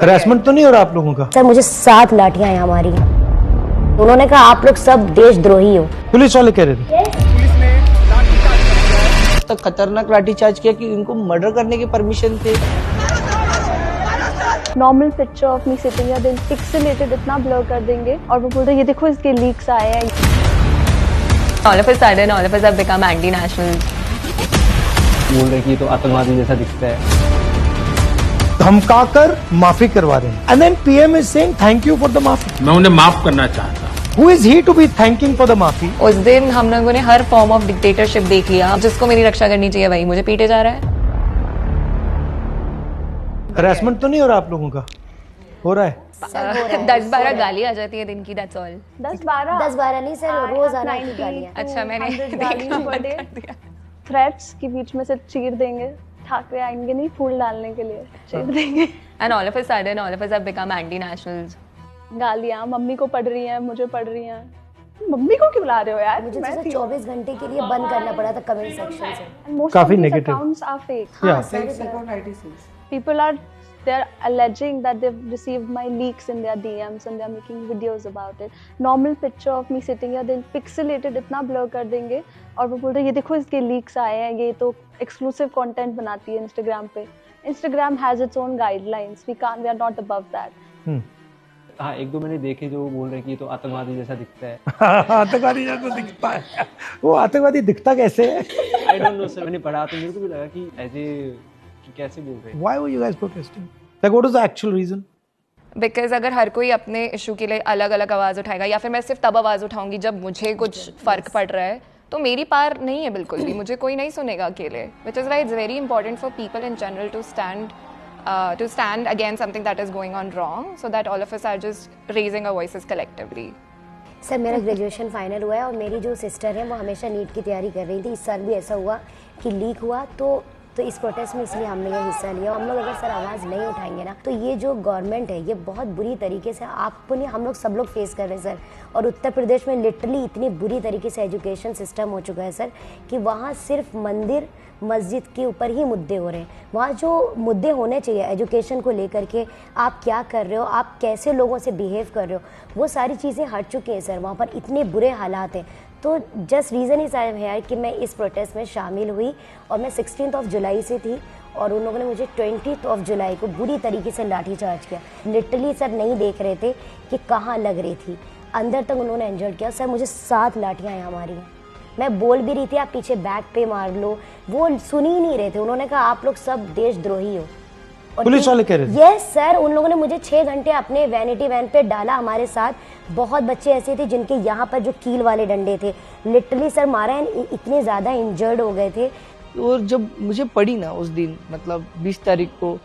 Harassment तो नहीं हो रहा आप लोगों का? सर मुझे 7 लाठियां यहाँ मारी हैं। उन्होंने कहा आप लोग सब देशद्रोही हो। पुलिस वाले कह रहे थे। तो खतरनाक लाठीचार्ज किया कि इनको मर्डर करने की परमिशन थे। Normal picture of me sitting या देन पिक्सेलेटेड इतना ब्लर कर देंगे और वो बोलते हैं ये देखो इसके लीक्स आए हैं। All of a sudden, all of us have become anti-national. बोल रहे कि ये तो आतंकवादी जैसा दिखता है। धमका कर माफी करवा रहे हैं। And then PM is saying thank you for the माफी। मैं उन्हें माफ करना चाहता हूं। Who is he to be thanking for the माफी? उस दिन हम लोगों ने हर फॉर्म ऑफ डिक्टेटरशिप देख लिया। जिसको मेरी रक्षा करनी चाहिए वही मुझे पीटे जा रहा है। हरासमेंट तो नहीं हो रहा आप लोगों का? हो रहा है। 10-12 गाली आ जाती है दिन की, that's all. 10-12 नहीं सर, रोज आना की गालियां। अच्छा मैंने देखा। थ्रेट्स के बीच में से चीर देंगे। ठाकरे आएंगे नहीं फूल डालने के लिए, चीर देंगे। And all of a sudden, all of us have become anti-nationals. गालियां मम्मी को पड़ रही हैं, मुझे पड़ रही हैं। मम्मी को क्यों बुला रहे हो यार? मुझे तो 24 घंटे के लिए बंद करना पड़ा था कमेंट सेक्शन से। काफी negative. Accounts are fake. Yeah. They're alleging that they've received my leaks in their DMs and they're making videos about it. Normal picture of me sitting here, they'll pixelated इतना blur कर देंगे और वो बोल रहे हैं ये देखो इसके leaks आए हैं, ये तो exclusive content बनाती है Instagram पे। Instagram has its own guidelines. We are not above that. हाँ, एक दो मैंने देखे जो बोल रहे हैं कि ये तो आतंकवादी जैसा दिखता है। आतंकवादी जैसा दिखता है। वो आतंकवादी दिखता कैसे है? आई डोंट नो सर, मैंने पढ़ा तो मेरे को भी लगा कि ऐसे कैसे बोल रहे हैं। Why were you guys protesting? Like what was the actual reason? Because अगर हर कोई अपने इशू के लिए अलग अलग आवाज़ उठाएगा या फिर मैं सिर्फ तब आवाज़ उठाऊंगी जब मुझे कुछ फ़र्क पड़ रहा है, तो मेरी पार नहीं है बिल्कुल भी। मुझे कोई नहीं सुनेगा अकेले। Which is why it's very important for people in general to stand against something that is going on wrong, so that all of us are just raising our voices collectively. Sir मेरा graduation final हुआ है और मेरी जो sister है वो हमेशा NEET की तैयारी कर रही थी। इस साल भी ऐसा हुआ कि लीक हुआ तो इस प्रोटेस्ट में इसलिए हमने ये हिस्सा लिया। हम लोग अगर सर आवाज़ नहीं उठाएंगे ना तो ये जो गवर्नमेंट है ये बहुत बुरी तरीके से आपको नहीं हम लोग सब लोग फेस कर रहे हैं सर। और उत्तर प्रदेश में लिटरली इतनी बुरी तरीके से एजुकेशन सिस्टम हो चुका है सर कि वहाँ सिर्फ मंदिर मस्जिद के ऊपर ही मुद्दे हो रहे हैं। वहाँ जो मुद्दे होने चाहिए एजुकेशन को लेकर के, आप क्या कर रहे हो, आप कैसे लोगों से बिहेव कर रहे हो, वो सारी चीज़ें हट चुकी हैं सर। वहाँ पर इतने बुरे हालात हैं। तो जस्ट रीज़न ही साहब है कि मैं इस प्रोटेस्ट में शामिल हुई और मैं 16 जुलाई से थी और उन लोगों ने मुझे 20 जुलाई को बुरी तरीके से लाठीचार्ज किया। लिटरली सर नहीं देख रहे थे कि कहाँ लग रही थी, अंदर तक उन्होंने इंजर्ड किया। सर मुझे 7 लाठियाँ यहाँ मारी हैं। मैं बोल भी रही थी आप पीछे बैक पे मार लो, वो सुन ही नहीं रहे थे। उन्होंने कहा आप लोग सब देशद्रोही हो। पुलिस वाले कह रहे थे? यस सर, उन लोगों ने मुझे 6 घंटे अपने वैनिटी वैन पे डाला। हमारे साथ बहुत बच्चे ऐसे थे जिनके यहाँ पर जो कील वाले डंडे थे लिटरली सर मारा है, इतने ज़्यादा इंजर्ड हो गए थे। और जब मुझे पड़ी ना उस दिन मतलब 20 तारीख को,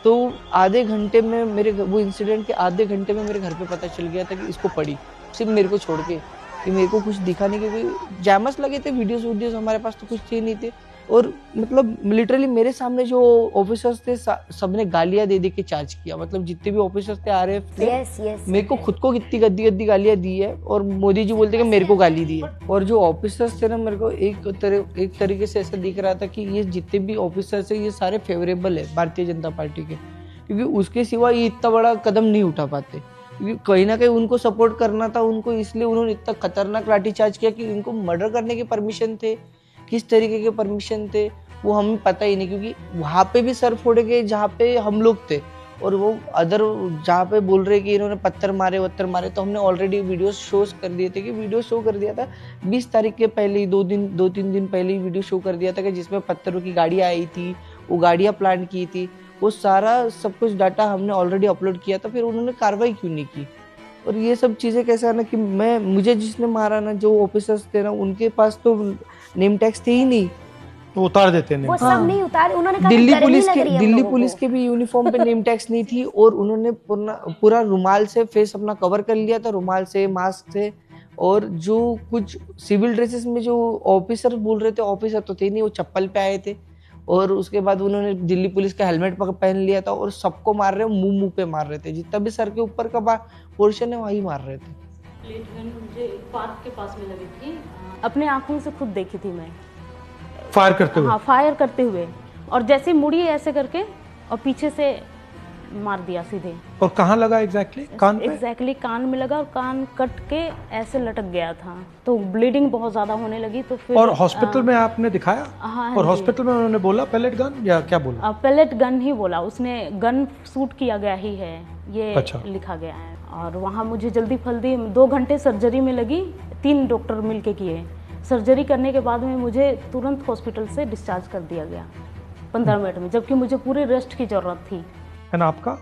तो आधे घंटे में वो इंसिडेंट के आधे घंटे में मेरे घर पे पता चल गया था कि इसको पड़ी, सिर्फ मेरे को छोड़ के। कि मेरे को कुछ दिखा नहीं, क्योंकि जैमस लगे थे, वीडियोस हमारे पास तो कुछ थे नहीं थे। और मतलब लिटरली मेरे सामने जो ऑफिसर्स थे सबने गालियां दे के चार्ज किया। मतलब जितने भी ऑफिसर्स थे RF थे, मेरे को खुद को कितनी गद्दी गालियां दी है और मोदी जी बोलते कि मेरे को गाली दी है। और जो ऑफिसर्स थे ना, मेरे को एक तरीके से ऐसा दिख रहा था कि ये जितने भी ऑफिसर्स है ये सारे फेवरेबल है भारतीय जनता पार्टी के, क्योंकि उसके सिवा ये इतना बड़ा कदम नहीं उठा पाते। क्योंकि कहीं ना कहीं उनको सपोर्ट करना था उनको, इसलिए उन्होंने इतना खतरनाक लाठीचार्ज किया कि इनको मर्डर करने के परमिशन थे। किस तरीके के परमिशन थे वो हमें पता ही नहीं, क्योंकि वहाँ पे भी सर फोड़े गए जहाँ पे हम लोग थे, और वो अदर जहाँ पे बोल रहे कि इन्होंने पत्थर मारे, तो हमने ऑलरेडी वीडियो शोज कर दिए थे। कि वीडियो शो कर दिया था 20 तारीख के पहले ही, 2-3 दिन पहले ही वीडियो शो कर दिया था कि जिसमें पत्थरों की गाड़ियाँ आई थी, वो गाड़ियाँ प्लांट की थी, वो सारा सब कुछ डाटा हमने ऑलरेडी अपलोड किया था। फिर उन्होंने कार्रवाई क्यों नहीं की? और ये सब चीज़ें कैसे आना कि मुझे जिसने मारा ना, जो ऑफिसर्स थे ना, उनके पास तो नेम टैग्स थे ही नहीं, तो उतार देते हैं। वो सब नहीं उतारे, उन्होंने कहा दिल्ली पुलिस के भी यूनिफॉर्म पे नेम टैग्स नहीं थी और उन्होंने पूरा रुमाल से फेस अपना कवर कर लिया था, रुमाल से, मास्क से। और जो कुछ सिविल ड्रेसेस में जो ऑफिसर बोल रहे थे, ऑफिसर तो थे नहीं, वो चप्पल पे आए थे। और उसके बाद उन्होंने दिल्ली पुलिस का हेलमेट पहन लिया था और सबको मार रहे, मुंह पे मार रहे थे, जितना भी सर के ऊपर का पोर्शन है वही मार रहे थे। मुझे पार्क के पास में लगी थी, अपने आंखों से खुद देखी थी मैं फायर करते हुए। हाँ, फायर करते हुए। और जैसे मुड़ी ऐसे करके और पीछे से मार दिया सीधे। और कहाँ लगा एग्जैक्टली? कान पे? एग्जैक्टली कान में लगा और कान कट के ऐसे लटक गया था, तो ब्लीडिंग बहुत ज्यादा होने लगी। तो फिर और हॉस्पिटल में आपने दिखाया? हाँ और जी। हॉस्पिटल में उन्होंने बोला पैलेट गन या क्या बोला? पैलेट गन ही बोला उसने, गन शूट किया गया ही है ये अच्छा। लिखा गया है। और वहाँ मुझे जल्दी फल्दी 2 घंटे सर्जरी में लगी, 3 डॉक्टर मिलके किए। सर्जरी करने के बाद में मुझे तुरंत हॉस्पिटल से डिस्चार्ज कर दिया गया 15 मिनट में, जबकि मुझे पूरे रेस्ट की ज़रूरत थी। है ना आपका?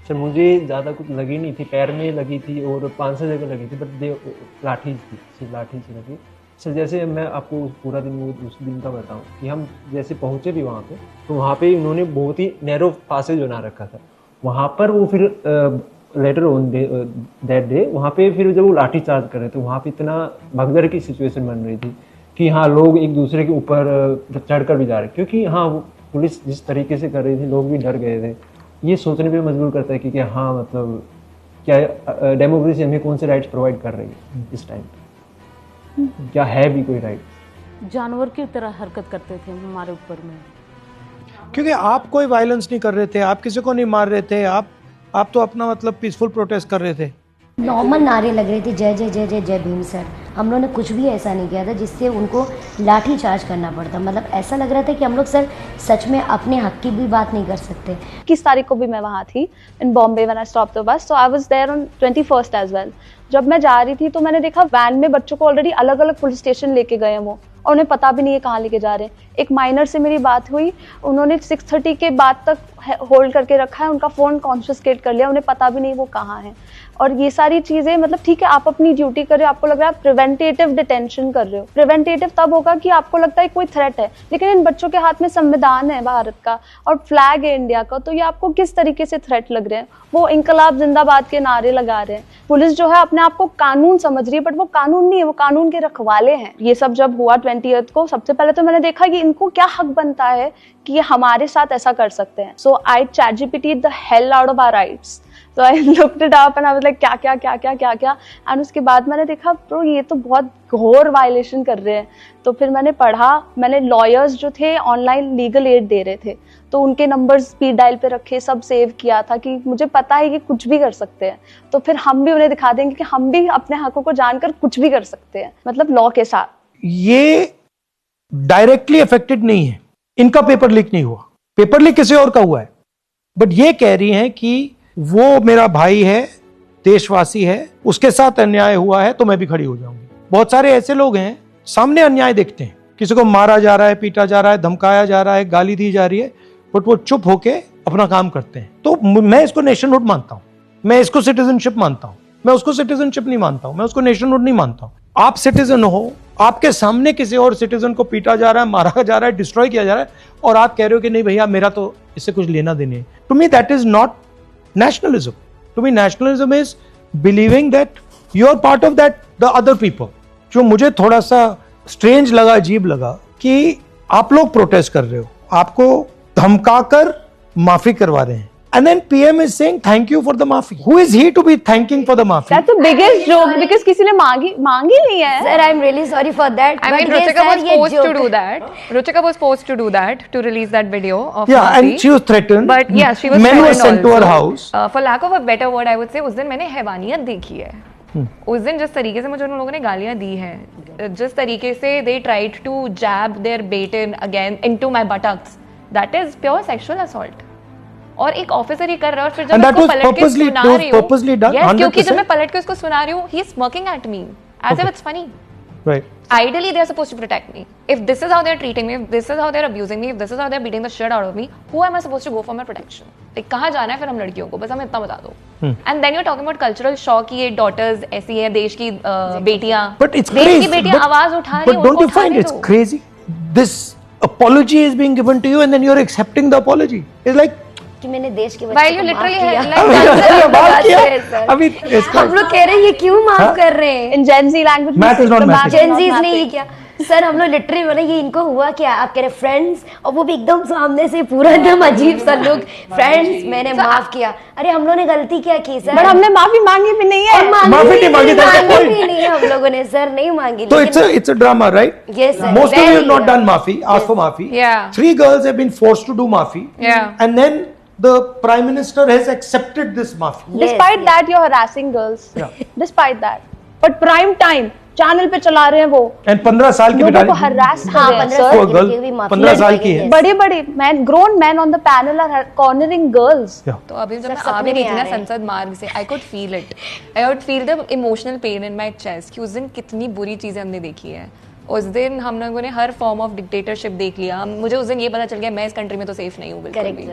सर मुझे ज़्यादा कुछ लगी नहीं थी, पैर में लगी थी और 5-6 जगह लगी थी, बट लाठी थी, सिर्फ लाठी से लगी। सर जैसे मैं आपको पूरा दिन उस दिन का बताऊं कि हम जैसे पहुँचे भी वहाँ पे, तो वहाँ पे उन्होंने बहुत ही नैरो पासेज बना रखा था वहाँ पर। वो फिर लेटर ऑन दैट डे वहाँ पे फिर जब वो लाठी चार्ज कर रहे थे, वहाँ पे इतना भगदड़ की सिचुएशन बन रही थी कि हाँ लोग एक दूसरे के ऊपर चढ़कर भी जा रहे, क्योंकि हाँ वो पुलिस जिस तरीके से कर रही थी लोग भी डर गए थे। ये सोचने पे मजबूर करता है कि क्या हाँ मतलब क्या डेमोक्रेसी हमें कौन से राइट्स प्रोवाइड कर रही है इस टाइम, क्या है भी कोई राइट? जानवर की तरह हरकत करते थे हमारे ऊपर में। क्योंकि आप कोई वायलेंस नहीं कर रहे थे, आप किसी को नहीं मार रहे थे, आप तो अपना मतलब पीसफुल प्रोटेस्ट कर रहे थे। नॉर्मल नारे लग रहे थे, जय जय जय जय जय भीम सर। हम लोगों ने कुछ भी ऐसा नहीं किया था जिससे उनको लाठी चार्ज करना पड़ता। मतलब ऐसा लग रहा था कि हम लोग सर सच में अपने हक की भी बात नहीं कर सकते। 21 तारीख को भी मैं वहाँ थी in Bombay when I stop the bus, so I was there on 21st as well. जब मैं जा रही थी तो मैंने देखा वैन में बच्चों को ऑलरेडी अलग अलग पुलिस स्टेशन लेके गए हैं वो, और उन्हें पता भी नहीं है कहाँ लेके जा रहे हैं। एक माइनर से मेरी बात हुई, उन्होंने 6:30 के बाद तक होल्ड करके रखा है, उनका फ़ोन कॉन्फिस्केट कर लिया, उन्हें पता भी नहीं वो कहाँ है। और ये सारी चीज़ें मतलब ठीक है आप अपनी ड्यूटी कर रहे हो, आपको लग रहा है आप प्रिवेंटेटिव डिटेंशन कर रहे हो। प्रिवेंटेटिव तब होगा कि आपको लगता है कोई थ्रेट है, लेकिन इन बच्चों के हाथ में संविधान है भारत का और फ्लैग है इंडिया का, तो ये आपको किस तरीके से थ्रेट लग रहे हैं? वो इंकलाब जिंदाबाद के नारे लगा रहे हैं। पुलिस जो है अपने आप को कानून समझ रही है, बट वो कानून नहीं है, वो कानून के रखवाले हैं। ये सब जब हुआ 20th को, सबसे पहले तो मैंने देखा कि इनको क्या हक बनता है कि ये हमारे साथ ऐसा कर सकते हैं। So I ChatGPT the hell out of our rights. तो I looked it up and I was like क्या, एंड उसके बाद मैंने देखा ब्रो ये तो बहुत घोर वायलेशन कर रहे हैं। तो फिर मैंने पढ़ा, मैंने लॉयर्स जो थे ऑनलाइन लीगल एड दे रहे थे, तो उनके नंबर्स स्पीड डायल पे रखे, सब सेव किया था कि मुझे पता है कि कुछ भी कर सकते हैं, तो फिर हम भी उन्हें दिखा देंगे कि हम भी अपने हकों को जानकर कुछ भी कर सकते हैं, मतलब लॉ के साथ। ये डायरेक्टली अफेक्टेड नहीं है, इनका पेपर लीक नहीं हुआ, पेपर लीक किसी और का हुआ है, बट ये कह रही हैं कि वो मेरा भाई है, देशवासी है, उसके साथ अन्याय हुआ है तो मैं भी खड़ी हो जाऊंगी। बहुत सारे ऐसे लोग हैं सामने अन्याय देखते हैं, किसी को मारा जा रहा है, पीटा जा रहा है, धमकाया जा रहा है, गाली दी जा रही है, बट वो चुप होके अपना काम करते हैं। तो मैं इसको नेशनहुड मानता हूं, मैं इसको सिटीजनशिप मानता हूं, मैं उसको सिटीजनशिप नहीं मानता हूं, मैं उसको नेशनहुड नहीं मानता हूं। आप सिटीजन हो, आपके सामने किसी और सिटीजन को पीटा जा रहा है, मारा जा रहा है, डिस्ट्रॉय किया जा रहा है, और आप कह रहे हो कि नहीं भैया मेरा तो इससे कुछ लेना देना है। To me that is not nationalism. To me, nationalism is believing that you are part of that the other people. जो मुझे थोड़ा सा strange लगा, अजीब लगा कि आप लोग प्रोटेस्ट कर रहे हो, आपको धमकाकर माफी करवा रहे हैं, and then PM is saying thank you for the maafi. Who is he to be thanking for the maafi? That's the biggest joke because किसी ने मांगी नहीं है। Sir, I'm really sorry for that. I mean, but yes, Ruchika sir, was ये supposed to joke- do that. Ruchika was supposed to do that, to release that video of Yeah, Maafi. and she was threatened. But yeah, she was Men were threatened sent to her also. house. For lack of a better word, I would say उस दिन मैंने हैवानियत देखी है। उस दिन जिस तरीके से मुझे उन लोगों ने गालियां दी हैं, जिस तरीके से they tried to jab their bait in again into my buttocks, that is pure sexual assault. और एक ऑफिसर ही कर रहा है, और फिर जब And मैं that उसको was पलट के purposely- सुना it was रही हूँ, purposely done, yes, क्योंकि जब 100%. मैं पलट के उसको सुना रही हूँ, he is smirking at me as if it's funny. Right. Ideally, they are supposed to protect me. If this is how they're treating me, if this is how they're abusing me, if this is how they're beating the shit out of me, who am I supposed to go for my protection? Like, कहाँ जाना है फिर हम लड़कियों को? बस हमें इतना बता दो. And then you're talking about cultural shock कि ये daughters ऐसी हैं, देश की बेटियाँ, But it's देश crazy. की बेटियाँ आवाज उठा रही हैं, But don't उनको you find उठाने it's दो. crazy? This apology is being given to you and then you're accepting the apology. It's like कि मैंने देश के While बच्चों you को माफ literally किया। like बात किया सर। अभी इसका हम लोग कह रहे हैं ये क्यों माफ कर रहे हैं? In Gen Z language, Math is not math. Gen Zs नहीं क्या सर? हम लोग लिटरली बोले ये इनको हुआ क्या? आप कह रहे फ्रेंड्स, और वो भी एकदम सामने से पूरा एकदम अजीब सा लोग, फ्रेंड्स मैंने माफ किया। अरे हम लोगों ने गलती क्या की सर? बट हमने माफी मांगी भी नहीं है। और माफी नहीं मांगी, that's the point. भी नहीं हम लोगों ने सर, नहीं मांगी। So it's a drama, right? Yes, sir. Most of you have Very, not done maafi, asked for maafi. Yeah. 3 girls have been forced to do maafi. Yeah. And then the Prime Minister has accepted this mafia. Despite that, you're harassing girls. Yeah. Despite that. But prime time, channel पे चला रहे हैं वो. And 15 साल की लोगों बेचारी, को harass कर हाँ, रहे हैं, 15 sir. साल वो की girl, लड़की भी माफिया 15 साल की है. है. बड़े-बड़े man, grown men on the panel are cornering girls. Yeah. तो अभी जब मैं सपने आ भी रही में थी आ ना रहे हैं। संसद मार्ग से, I could feel it. I could feel the emotional pain in my chest कि उस दिन कितनी बुरी चीज़ें हमने देखी है. उस दिन हम लोगों ने हर फॉर्म ऑफ डिक्टेटरशिप देख लिया. मुझे उस दिन ये पता चल गया मैं इस कंट्री में तो सेफ नहीं हूँ बिल्कुल भी,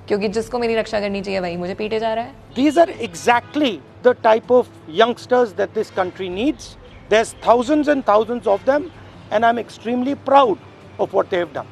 क्योंकि जिसको मेरी रक्षा करनी चाहिए वही मुझे पीटे जा रहा है. These are exactly the type of youngsters that this country needs. There's thousands and thousands of them, and I'm extremely proud of what they have done.